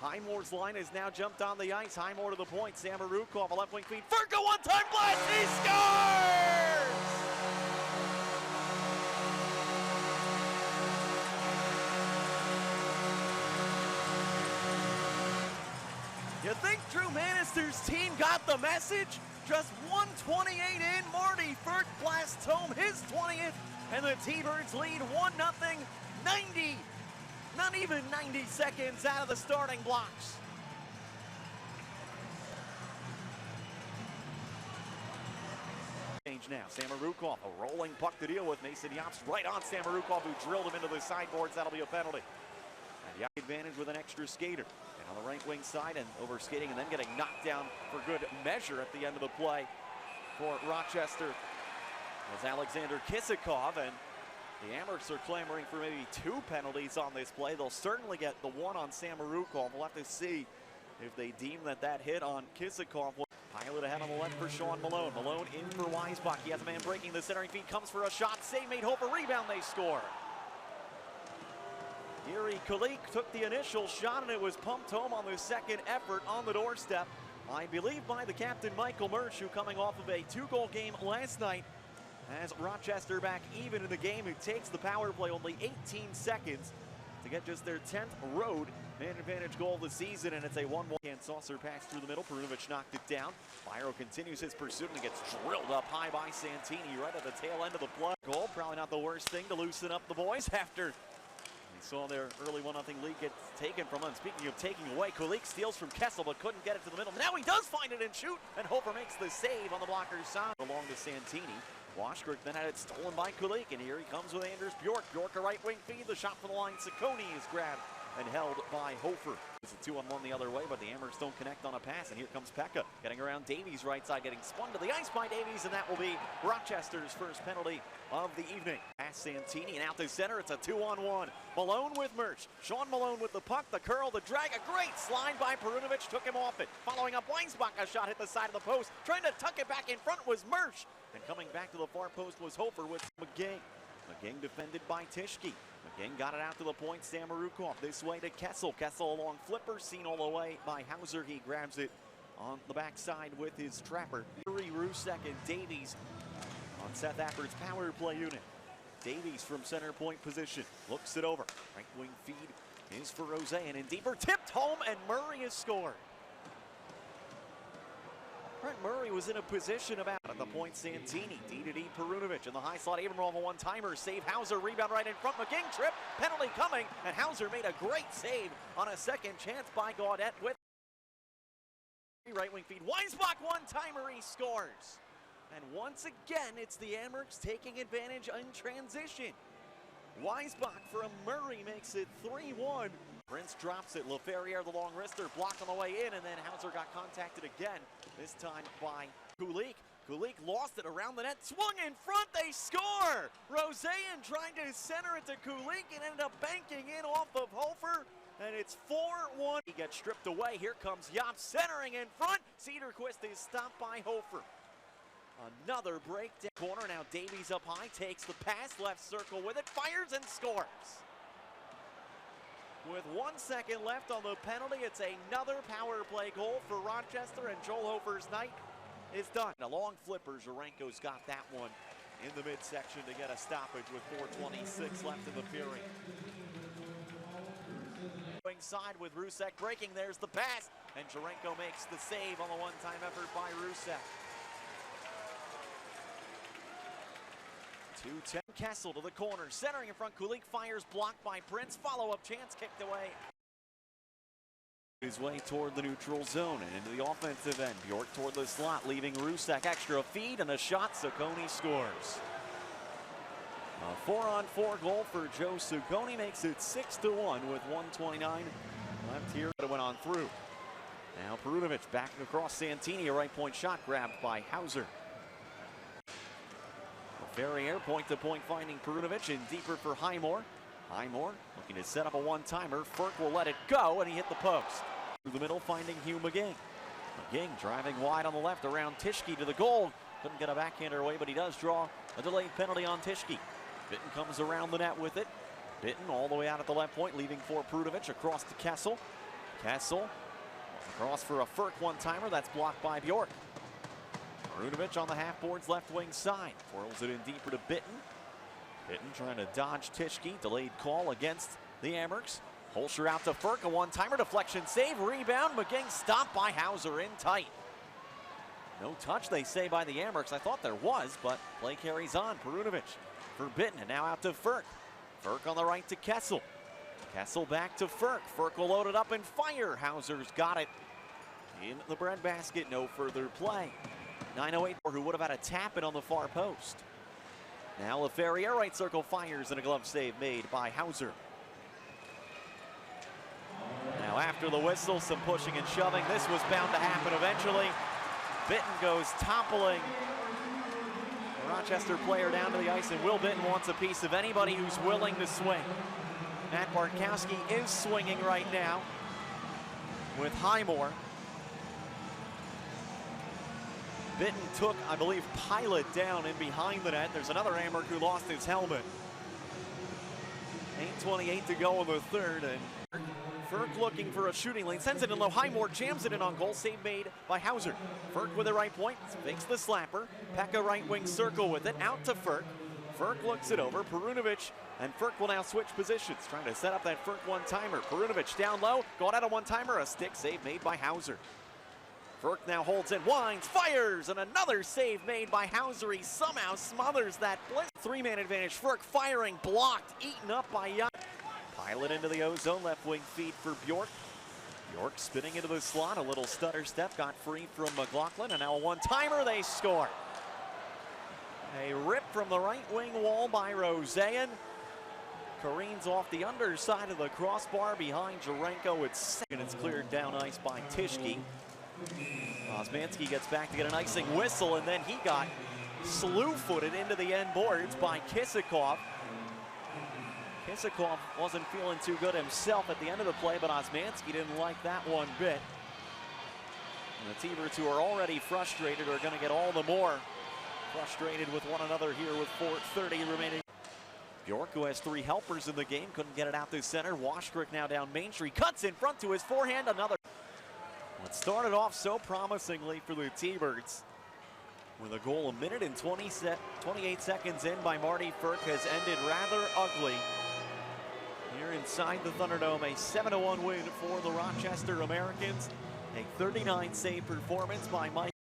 Highmore's line has now jumped on the ice. Highmore to the point. Samarukov, a left wing feed. Furka one-time blast. He scores! You think Drew Manister's team got the message? Just 1:28 in, Marty Furk blasts home his 20th, and the T-Birds lead 1-0, 90, not even 90 seconds out of the starting blocks. Change now, Samarukov, a rolling puck to deal with. Mason Yops right on Samarukov, who drilled him into the sideboards. That'll be a penalty. And Yops advantage with an extra skater. And on the right wing side, and over skating, and then getting knocked down for good measure at the end of the play for Rochester was Alexander Kisakov, and the Amerks are clamoring for maybe 2 penalties on this play. They'll certainly get the one on Samarukov. We'll have to see if they deem that hit on Kisakov. Pilot ahead on the left for Sean Malone. Malone in for Weisbach. He has a man breaking the centering feed, comes for a shot. Save made, Hofer, rebound, they score. Yuri Kulik took the initial shot, and it was pumped home on the second effort on the doorstep, I believe by the captain Michael Mersch, who coming off of a 2-goal game last night has Rochester back even in the game. It takes the power play only 18 seconds to get just their 10th road man advantage goal of the season, and it's a 1-1. And saucer pass through the middle. Perunovic knocked it down. Byro continues his pursuit and gets drilled up high by Santini right at the tail end of the play. Goal, probably not the worst thing to loosen up the boys after we saw their early 1-0 lead get taken from them. Speaking of taking away, Kulik steals from Kessel but couldn't get it to the middle. Now he does find it and shoot, and Hofer makes the save on the blocker's side. Along to Santini. Washkirk then had it stolen by Kulik, and here he comes with Anders Bjork. Bjork a right wing feed, the shot from the line. Ciccone is grabbed and held by Hofer. It's a 2-on-1 the other way, but the Amerks don't connect on a pass, and here comes Pekka getting around Davies' right side, getting spun to the ice by Davies, and that will be Rochester's first penalty of the evening. Pass Santini, and out to center, it's a 2-on-1. Malone with Mersch. Sean Malone with the puck, the curl, the drag, a great slide by Perunovic, took him off it. Following up, Weisbach, a shot hit the side of the post. Trying to tuck it back in front was Mersch. And coming back to the far post was Hofer with McGing. McGing defended by Tischke. McGing got it out to the point. Samarukov this way to Kessel. Kessel along flipper, seen all the way by Hauser. He grabs it on the backside with his trapper. Yuri Rusek and Davies on Seth Appert's power play unit. Davies from center point position looks it over. Right wing feed is for Rose, and in deeper, tipped home, and Murray has scored. Brent Murray was in a position about at the point. Santini, D-to-D Perunovic in the high slot. Abromov a one-timer, save Hauser, rebound right in front. McGing trip, penalty coming, and Hauser made a great save on a second chance by Gaudette with right wing feed. Weisbach one-timer, he scores. And once again, it's the Amerks taking advantage in transition. Weisbach from Murray makes it 3-1. Prince drops it. LaFerriere, the long wrister, blocked on the way in, and then Hauser got contacted again, this time by Kulik. Kulik lost it around the net, swung in front, they score! Rosean trying to center it to Kulik and ended up banking in off of Hofer, and it's 4-1. He gets stripped away. Here comes Yops centering in front. Cederquist is stopped by Hofer. Another breakdown corner. Now Davies up high, takes the pass, left circle with it, fires and scores. With 1 second left on the penalty, it's another power play goal for Rochester, and Joel Hofer's night is done. A long flipper, Zarenko's got that one in the midsection to get a stoppage with 4:26 left in the period. Going side with Rusek breaking, there's the pass, and Zarenko makes the save on the one-time effort by Rusek. 2-10, Kessel to the corner, centering in front. Kulik fires, blocked by Prince. Follow-up chance, kicked away. His way toward the neutral zone and into the offensive end. Bjork toward the slot, leaving Rusek. Extra feed and a shot. Ciccone scores. A 4-on-4 goal for Joe Ciccone makes it 6-1 with 1:29 left here. But it went on through. Now Perunovic back across Santini. A right point shot grabbed by Hauser. Ferriere point-to-point finding Perunovic, and deeper for Highmore. Highmore looking to set up a one-timer. Furk will let it go, and he hit the post. Through the middle, finding Hugh McGing. McGing driving wide on the left around Tischke to the goal. Couldn't get a backhander away, but he does draw a delayed penalty on Tischke. Bitten comes around the net with it. Bitten all the way out at the left point, leaving for Perunovic across to Kessel. Kessel across for a Ferk one-timer. That's blocked by Bjork. Perunovic on the half-board's left wing side. Twirls it in deeper to Bitten. Bitten trying to dodge Tischke. Delayed call against the Amerks. Holscher out to Ferk. A one-timer. Deflection save. Rebound. McGing stopped by Hauser in tight. No touch, they say, by the Amerks. I thought there was, but play carries on. Perunovic for Bitten, and now out to Ferk. Ferk on the right to Kessel. Kessel back to Ferk. Ferk will load it up and fire. Hauser's got it in the breadbasket. No further play. 9:08, who would have had a tap in on the far post. Now LaFerriere, right circle, fires, and a glove save made by Hauser. Now after the whistle, some pushing and shoving. This was bound to happen eventually. Bitten goes toppling the Rochester player down to the ice, and Will Bitten wants a piece of anybody who's willing to swing. Matt Bartkowski is swinging right now with Highmore. Bitten took, I believe, Pilot down in behind the net. There's another Amerk who lost his helmet. 8:28 to go in the third, and Ferk looking for a shooting lane, sends it in low. Highmore jams it in on goal, save made by Hauser. Ferk with the right point, fakes the slapper. Pekka right wing circle with it, out to Ferk. Ferk looks it over. Perunovic and Ferk will now switch positions, trying to set up that Ferk one-timer. Perunovic down low, going out a one-timer, a stick save made by Hauser. Ferk now holds in, winds, fires, and another save made by Hauser. He somehow smothers that blitz. Three-man advantage. Ferk firing, blocked, eaten up by Young. Pilot into the O-zone, left wing feed for Bjork. Bjork spinning into the slot, a little stutter step, got free from McLaughlin, and now a one-timer, they score. A rip from the right wing wall by Rosean. Careens off the underside of the crossbar behind Jarenko. It's second, it's cleared down ice by Tischke. Osmanski gets back to get an icing whistle, and then he got slew-footed into the end boards by Kisakov. Kisakov wasn't feeling too good himself at the end of the play, but Osmanski didn't like that one bit. And the T-Birds, who are already frustrated, are going to get all the more frustrated with one another here with 4:30 remaining. Bjork, who has three helpers in the game, couldn't get it out to center. Washkrick now down Main Street, cuts in front to his forehand, another. It started off so promisingly for the T-Birds. With a goal a minute and 28 seconds in by Marty Ferk has ended rather ugly. Here inside the Thunderdome, a 7-1 win for the Rochester Americans. A 39 save performance by Mike.